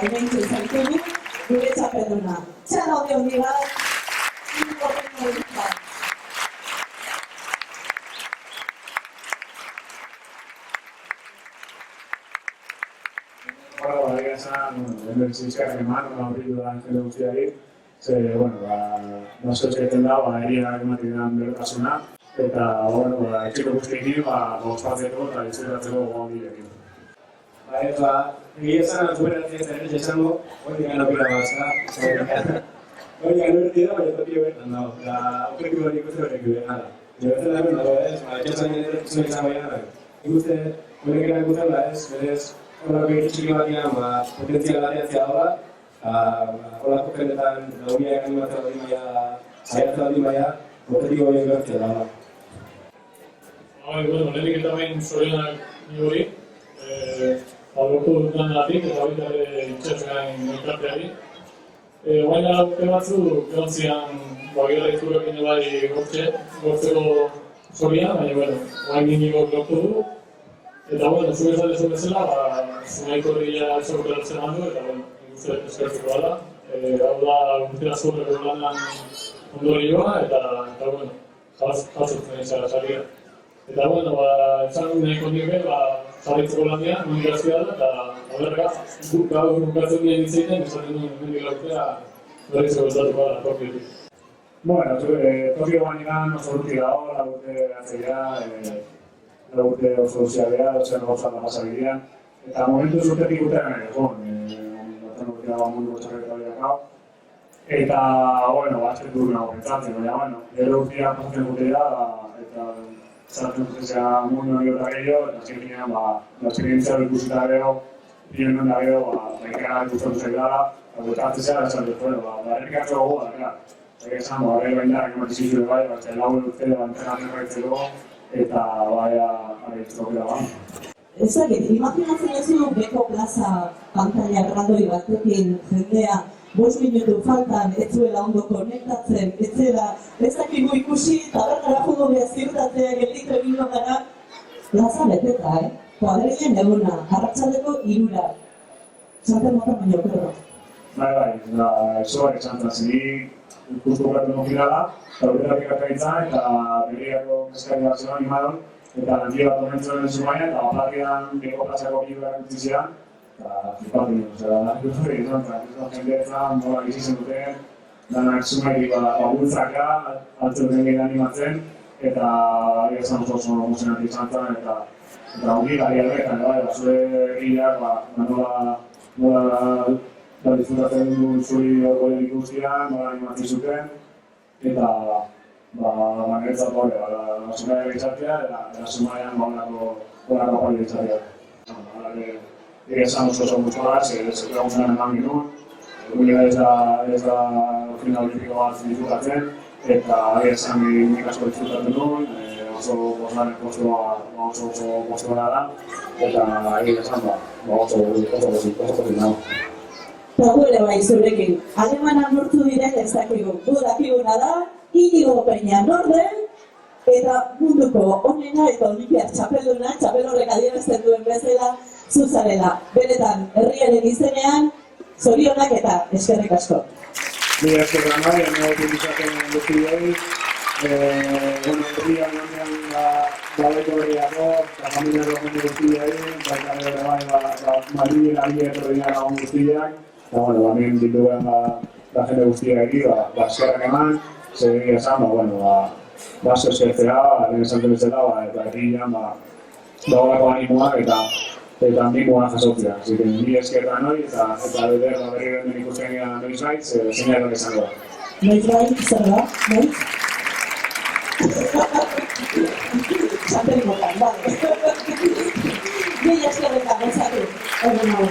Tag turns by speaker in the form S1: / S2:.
S1: hementxe zaitugu gure txapelduna. Txalo handi bat,
S2: Bueno, egia esan, emertzizkiak eman, aurritu da jende guztiari, asko egiten da, eriak ematen den bertasuna, eta, etxeko guztiekin, ospatzeko eta izurratzeko gogoan bidekin.
S3: Egia esan, zuberatzen zen esango, hori gana pila batza, hori gana urti da, baina topio bertan dago, eta opereku hori ikuste horreku behar da. Eta bertzen dago ez, etxatzen nire zuen izan baina, ikuste, horrek erakutzen da ez, berez, horreko egitxiki batean, potentzial variantzia dagoela, horreko jendetan daugiak animatzen baldin baina, saiatzen baldin baina, objetibo hori gertzea dagoela.
S4: Lehenik eta behin zorionak nigori, lortu duten latik eta baita ere itxatzen elkarteari. Guain gara urte batzuk, egon zian, gerra itzurekin bai gortzeko zoria, baina, guain ningiko lortu du. Eta, zuk esan bezala, zunaiko horria esorteratzen handu, eta, ikuste eskertzeko dala. Hau da, urtera zurreko landan ondorioa, eta, jasotzen izan salida. Eta, esan nahiko nioke, jarritzeko landia, nunikazioa da, eta horrega, gaur bukatzen dien ditzeiten, esaten duen mendik laurtea, berriz egotatuko da, tokiotik.
S2: Tokio bainan oso urti dago, laurte atzeia, laurte oso ziadea, dozen gauza da pasabidean, eta momentu zurtetik urtean ere, batzen urte dago mundu gotxarreta horiak hau. Eta, azken du nago pentsatzen, baina, gero urtia pasatzen gutera, eta zartzen urtezea mundu hori eta gehiago, eta zinean, esperientzia hori ikusita gero, bilen da gero, ikara ikustatu zaidala, eta guetatzea, esan dut, errikatzo gogoa, gara. Eta esan, gero baindarak ematizizio bai, eta lauen urte entrenatzen horretzeko, eta aritzokera ban.
S1: Ezagit, imaginatzen ezu beko plaza pantalla grandoi batekin jendea 5 minutu faltan ez zuela ondo konektatzen, ez zela ezakigu ikusi, tabernara jugo behar ziurtatzea gelditu egin gara. Plaza beteta, kuadrilen eguna, arratsaldeko 3:00. Zaten mota baino perro.
S2: Bai, ezoak esantzazini ikustu guratu nukidala, eta urteak ikakaitzan, eta berriako eskari bat zelan animadon, eta lantia bat omentzen den zumaia, eta platian beko plazako biluak entzizean, eta flipatu nio, jendeetan nola gizizen duten, danak zumairik bultzaka, altzen duten gehi animatzen, eta esan oso emozionantik zantzan, eta ongi gari albetan, zure gileak nola disfrutatzen duen zuri orgoien ikustian, nola animatzen zuten, eta niretzat sumaia gitzatea, eta sumaian horako pali gitzatea. Esan oso gutxoa, sekera guztaren eman ginuen, gure ez da final olímpiko bat disfrutatzen, eta esan nik asko disfrutatzen duen, oso bosnaren postua da, eta esan oso pozik nago.
S1: Eta ere bai zurekin, alemanak nortu diren ez dakigu. Dakiguna da, Inigo Peña norden, eta munduko onena eta olimpiar txapelduna, txapel horrek adierazten duen bezala, zuzarela. Benetan, herriaren izenean, zorionak eta eskerrik asko.
S2: Mila eskerrak nahi, nago izaten guztioi. Herrian honean badeko berriako, eta familiako jende guztioi, baita ere bai, Madrid, Ariet, horreina lagun guztiak. Eta, hemen dituen jende guztiak eki, eskerrak eman, segia esan, baso eskertzea, lehen esan bezala, eta herrian, dagoelako animoak eta animoak jasotzea. Así que, mila eskerrak nahi, eta berri den ikusten gara noiz nahi, zeinak esango da.
S1: Noiz nahi, zer da, noiz? Txapelimotan, bale. Mila eskerretan, gozatu, egun hau.